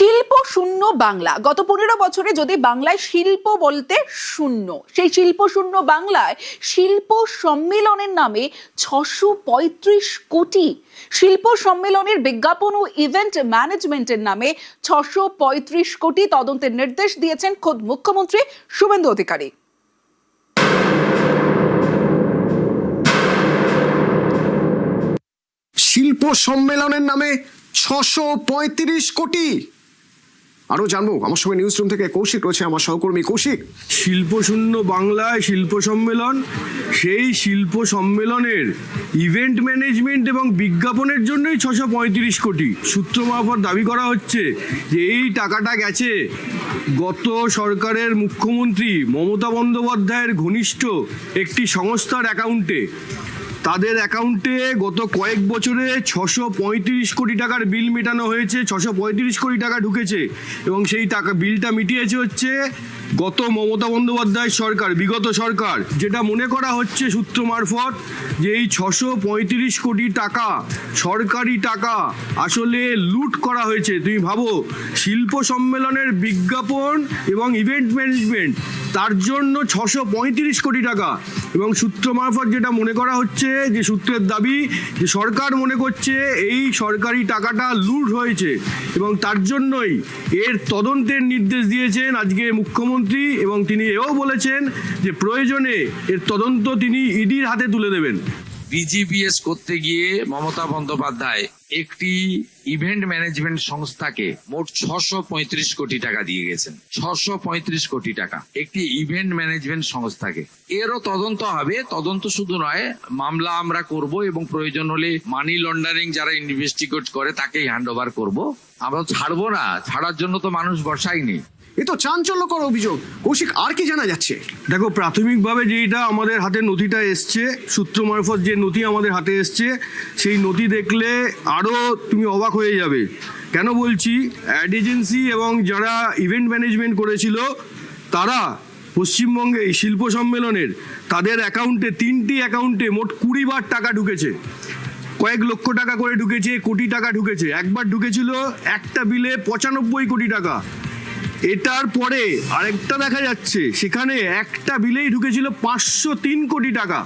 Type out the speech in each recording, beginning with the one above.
শিল্প শূন্য বাংলা। গত 15 বছরে যদি বাংলায় শিল্প বলতে শূন্য, সেই শিল্প শূন্য বাংলায় শিল্প সম্মেলনের নামে 635 কোটি, শিল্প সম্মেলনের বিজ্ঞাপন ও ইভেন্ট ম্যানেজমেন্টের নামে 635 কোটি তদন্তের নির্দেশ দিয়েছেন খোদ মুখ্যমন্ত্রী শুভেন্দু অধিকারী। শিল্প সম্মেলনের নামে 635 কোটি। আরো জানবো, আমার সঙ্গে নিউজ রুম থেকে কৌশিক রয়েছে, আমার সহকর্মী কৌশিক। শিল্প শূন্য বাংলায় শিল্প সম্মেলন, সেই শিল্প সম্মেলনের ইভেন্ট ম্যানেজমেন্ট এবং বিজ্ঞাপনের জন্যই 635 কোটি। সূত্র মারফত দাবি করা হচ্ছে যে এই টাকাটা গেছে গত সরকারের মুখ্যমন্ত্রী মমতা বন্দ্যোপাধ্যায়ের ঘনিষ্ঠ একটি সংস্থার অ্যাকাউন্টে। তাদের অ্যাকাউন্টে গত কয়েক বছরে 635 কোটি টাকার বিল মেটানো হয়েছে, 635 কোটি টাকা ঢুকেছে এবং সেই টাকা বিলটা মিটিয়েছে হচ্ছে গত মমতা বন্দ্যোপাধ্যায় সরকার, বিগত সরকার। যেটা মনে করা হচ্ছে সূত্র মারফত যে এই 635 কোটি টাকা সরকারি টাকা আসলে লুট করা হয়েছে। তুমি ভাবো, শিল্প সম্মেলনের বিজ্ঞাপন এবং ইভেন্ট ম্যানেজমেন্ট, তার জন্য 635 কোটি টাকা। এবং সূত্র মারফত যেটা মনে করা হচ্ছে, যে সূত্রের দাবি যে সরকার মনে করছে এই সরকারি টাকাটা লুট হয়েছে এবং তার জন্যই এর তদন্তের নির্দেশ দিয়েছেন আজকে মুখ্যমন্ত্রী। এবং তিনি এও বলেছেন যে প্রয়োজনে এর তদন্ত তিনি ইডির হাতে তুলে দেবেন। বিজিবিএস করতে গিয়ে মমতা বন্দ্যোপাধ্যায় একটি ইভেন্ট ম্যানেজমেন্ট সংস্থাকে মোট 635 কোটি টাকা দিয়ে গেছেন। 635 কোটি টাকা একটি ইভেন্ট ম্যানেজমেন্ট সংস্থাকে। এরও তদন্ত হবে। তদন্ত শুধু নয়, মামলা আমরা করব এবং প্রয়োজন হলে মানি লন্ডারিং যারা ইনভেস্টিগেট করে তাকেই হ্যান্ড ওভার করবো। আমরা ছাড়বো না, ছাড়ার জন্য তো মানুষ বসায়নি। এ তো চাঞ্চল্যকর অভিযোগ। কৌশিক, আর কি জানা যাচ্ছে? দেখো, প্রাথমিকভাবে যেটা আমাদের হাতে নথিটা এসছে, সূত্র মারফত যে নথি আমাদের হাতে এসছে, সেই নথি দেখলে আরও তুমি অবাক হয়ে যাবে। কেন বলছি, অ্যাড এজেন্সি এবং যারা ইভেন্ট ম্যানেজমেন্ট করেছিল তারা পশ্চিমবঙ্গে এই শিল্প সম্মেলনের তাদের অ্যাকাউন্টে, 3টি অ্যাকাউন্টে মোট 20 বার টাকা ঢুকেছে। কয়েক লক্ষ টাকা করে ঢুকেছে, কোটি টাকা ঢুকেছে। একবার ঢুকেছিল একটা বিলে 95 কোটি টাকা। এটার পরে আরেকটা দেখা যাচ্ছে, সেখানে একটা বিলেই ঢুকেছিল 503 কোটি টাকা।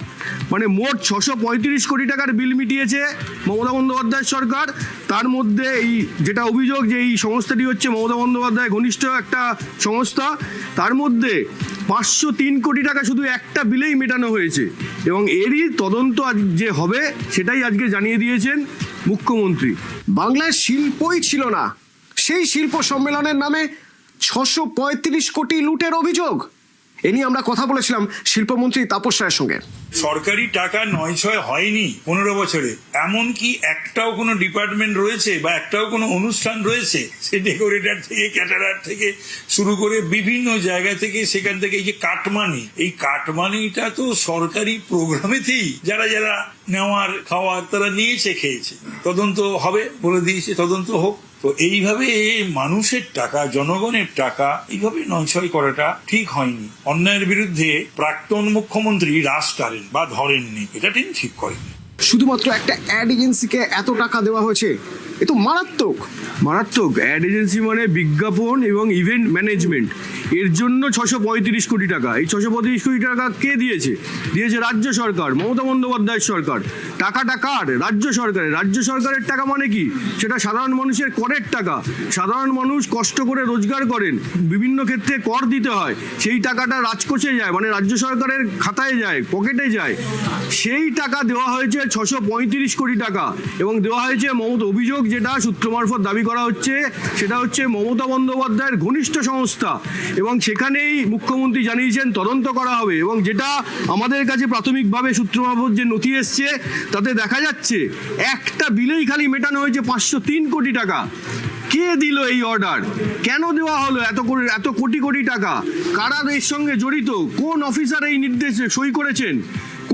মানে মোট 635 কোটি টাকার বিল মিটিয়েছে মমতা বন্দ্যোপাধ্যায় সরকার। তার মধ্যে এই যেটা অভিযোগ যে এই সংস্থাটি হচ্ছে মমতা বন্দ্যোপাধ্যায় ঘনিষ্ঠ একটা সংস্থা, তার মধ্যে 503 কোটি টাকা শুধু একটা বিলেই মেটানো হয়েছে। এবং এরই তদন্ত আজ যে হবে সেটাই আজকে জানিয়ে দিয়েছেন মুখ্যমন্ত্রী। বাংলায় শিল্পই ছিল না, সেই শিল্প সম্মেলনের নামে 635 কোটি লুটের অভিযোগ। এ নিয়ে আমরা কথা বলেছিলাম শিল্পমন্ত্রী তাপস রায়ের সঙ্গে। সরকারি টাকা 9-6 হয়নি 15 বছরে। এমনকি একটাও কোনো ডিপার্টমেন্ট রয়েছে বা একটাও কোনো অনুষ্ঠান রয়েছে, সে ডেকোরেটর থেকে ক্যাটারার থেকে শুরু করে বিভিন্ন জায়গা থেকে, সেখান থেকে এই যে কাটমানি, এই কাটমানিটা তো সরকারি প্রোগ্রামেতেই যারা যারা নেওয়ার খাওয়ার তারা নিয়েছে, খেয়েছে। তদন্ত হবে বলে দিয়েছে, তদন্ত হোক। তো এইভাবে মানুষের টাকা, জনগণের টাকা এইভাবে 9-6 করাটা ঠিক হয়নি। অন্যায়ের বিরুদ্ধে প্রাক্তন মুখ্যমন্ত্রী রাশ টানেন বা ধরেননি, এটা তিনি ঠিক করেননি। শুধুমাত্র একটা অ্যাড এজেন্সিকে এত টাকা দেওয়া হয়েছে, এ তো মারাত্মক। মারাত্মক। অ্যাড এজেন্সি মানে বিজ্ঞাপন এবং ইভেন্ট ম্যানেজমেন্ট, এর জন্য 635 কোটি টাকা। এই 635 কোটি টাকা কে দিয়েছে? দিয়েছে রাজ্য সরকার, মমতা বন্দ্যোপাধ্যায়ের সরকার। টাকাটা কার? রাজ্য সরকারের। রাজ্য সরকারের টাকা মানে কি? সেটা সাধারণ মানুষের করের টাকা। সাধারণ মানুষ কষ্ট করে রোজগার করেন, বিভিন্ন ক্ষেত্রে কর দিতে হয়, সেই টাকাটা রাজকোষে যায়, মানে রাজ্য সরকারের খাতায় যায়, পকেটে যায়। সেই টাকা দেওয়া হয়েছে 635 কোটি টাকা। এবং দেওয়া হয়েছে মমতা, অভিযোগ যেটা সূত্র মারফত দাবি করা হচ্ছে, সেটা হচ্ছে মমতা বন্দ্যোপাধ্যায়ের ঘনিষ্ঠ সংস্থা। এবং সেখানেই মুখ্যমন্ত্রী জানিয়েছেন তদন্ত করা হবে। এবং যেটা আমাদের কাছে প্রাথমিকভাবে সূত্র মারফত যে নথি এসছে, তাতে দেখা যাচ্ছে একটা বিলেই খালি মেটানো হয়েছে 503 কোটি টাকা। কে দিল এই অর্ডার? কেন দেওয়া হলো এত কোটি কোটি টাকা? কারা এর সঙ্গে জড়িত? কোন অফিসার এই নির্দেশে সই করেছেন?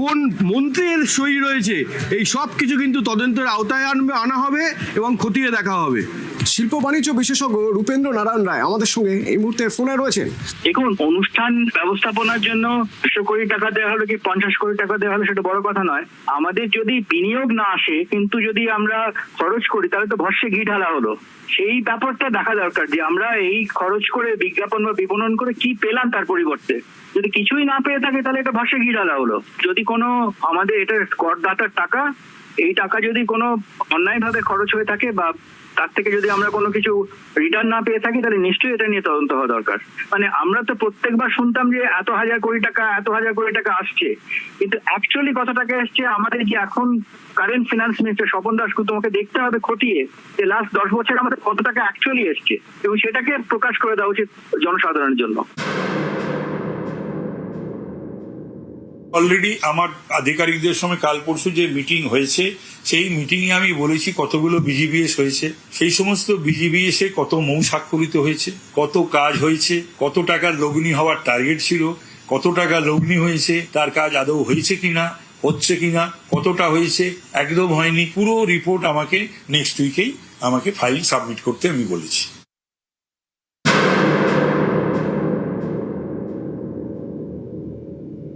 কোন মন্ত্রীর সই রয়েছে? এই সব কিছু কিন্তু তদন্তের আওতায় আনা হবে এবং খতিয়ে দেখা হবে। শিল্প বাণিজ্য বিশেষজ্ঞ রূপেন্দ্র নারায়ণ রায় আমাদের সঙ্গে এই মুহূর্তে ফোনে রয়েছেন। দেখুন, অনুষ্ঠান ব্যবস্থাপনার জন্য 100 কোটি টাকা দেওয়া হলো কি 50 কোটি টাকা দেওয়া হলো সেটা বড় কথা নয়। আমাদের যদি বিনিয়োগ না আসে কিন্তু যদি আমরা খরচ করি তাহলে তো ভস্যে ঘি ঢালা হলো। সেই ব্যাপারটা দেখা দরকার যে আমরা এই খরচ করে বিজ্ঞাপন বা বিপণন করে কি পেলাম তার পরিবর্তে। যদি কিছুই না পেয়ে থাকে তাহলে এটা ভস্যে ঘি ঢালা হলো। যদি কোনো আমাদের এটা করদাতার টাকা, এই টাকা যদি কোনো অন্যায়ভাবে খরচ হয়ে থাকে বা তার থেকে যদি আমরা কোনো কিছু রিটার্ন না পেয়ে থাকি তাহলে নিশ্চয়ই এটা নিয়ে তদন্ত হওয়া দরকার। মানে আমরা তো প্রত্যেকবার শুনতাম যে এত হাজার কোটি টাকা আসছে, কিন্তু অ্যাকচুয়ালি কত টাকা আসছে আমাদের যে এখন current finance minister Swapan Dasgupta, তোমাকে দেখতে হবে খতিয়ে যে লাস্ট 10 বছর আমাদের কত টাকা অ্যাকচুয়ালি এসছে এবং সেটাকে প্রকাশ করে দেওয়া উচিত জনসাধারণের জন্য। অলরেডি আমার আধিকারিকদের সঙ্গে কাল পরশু যে মিটিং হয়েছে সেই মিটিংয়ে আমি বলেছি কতগুলো বিজিবিএস হয়েছে, সেই সমস্ত বিজিবিএসে কত মৌ স্বাক্ষরিত হয়েছে, কত কাজ হয়েছে, কত টাকার লগ্নি হওয়ার টার্গেট ছিল, কত টাকা লগ্নি হয়েছে, তার কাজ আদৌ হয়েছে কিনা, হচ্ছে কিনা, কতটা হয়েছে, একদম হয়নি, পুরো রিপোর্ট আমাকে নেক্সট উইকেই আমাকে ফাইল সাবমিট করতে আমি বলেছি।